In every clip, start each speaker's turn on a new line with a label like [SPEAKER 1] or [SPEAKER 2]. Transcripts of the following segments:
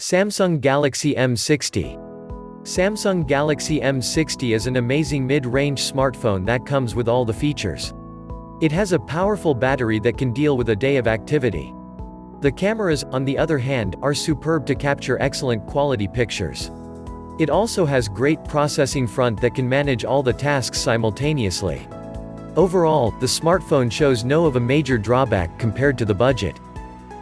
[SPEAKER 1] Samsung Galaxy M60. Samsung Galaxy M60 is an amazing mid-range smartphone that comes with all the features. It has a powerful battery that can deal with a day of activity. The cameras, on the other hand, are superb to capture excellent quality pictures. It also has great processing front that can manage all the tasks simultaneously. Overall, the smartphone shows no of a major drawback compared to the budget.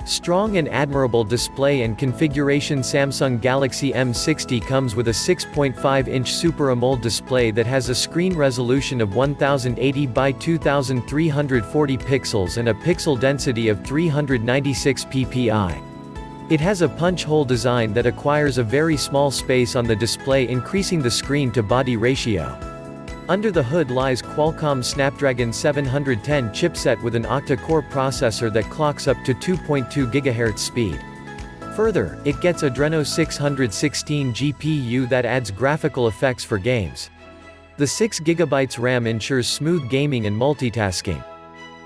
[SPEAKER 1] Strong and admirable display and configuration. Samsung Galaxy M60 comes with a 6.5-inch Super AMOLED display that has a screen resolution of 1080 by 2340 pixels and a pixel density of 396 ppi. It has a punch-hole design that acquires a very small space on the display, increasing the screen-to-body ratio. Under the hood lies Qualcomm Snapdragon 710 chipset with an octa-core processor that clocks up to 2.2 GHz speed. Further, it gets Adreno 616 GPU that adds graphical effects for games. The 6GB RAM ensures smooth gaming and multitasking.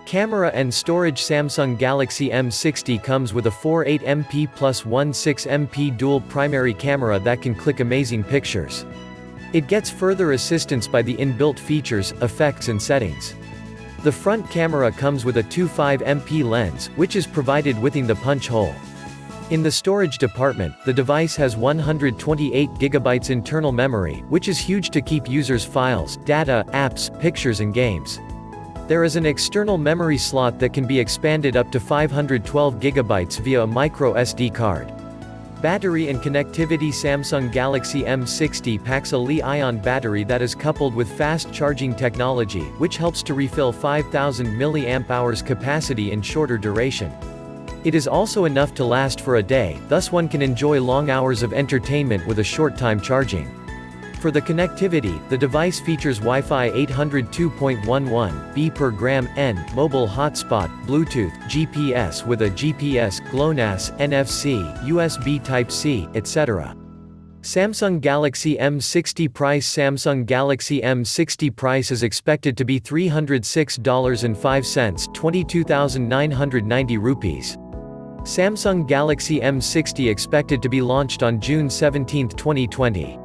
[SPEAKER 1] Camera and storage. Samsung Galaxy M60 comes with a 48MP plus 16MP dual primary camera that can click amazing pictures. It gets further assistance by the inbuilt features, effects and settings. The front camera comes with a 25MP lens, which is provided within the punch hole. In the storage department, the device has 128GB internal memory, which is huge to keep users' files, data, apps, pictures and games. There is an external memory slot that can be expanded up to 512GB via a micro SD card. Battery and connectivity. Samsung Galaxy M60 packs a Li-ion battery that is coupled with fast charging technology, which helps to refill 5000 mAh capacity in shorter duration. It is also enough to last for a day, thus one can enjoy long hours of entertainment with a short time charging. For the connectivity, the device features Wi-Fi 802.11 b per gram N, mobile hotspot, Bluetooth, GPS with a GPS, GLONASS, NFC, USB Type-C, etc. Samsung Galaxy M60 price. Samsung Galaxy M60 price is expected to be $306.05, 22,990 rupees. Samsung Galaxy M60 expected to be launched on June 17, 2020.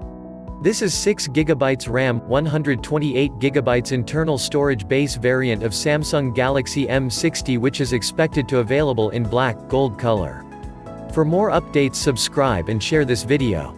[SPEAKER 1] This is 6GB RAM, 128GB internal storage base variant of Samsung Galaxy M60, which is expected to available in black, gold color. For more updates, subscribe and share this video.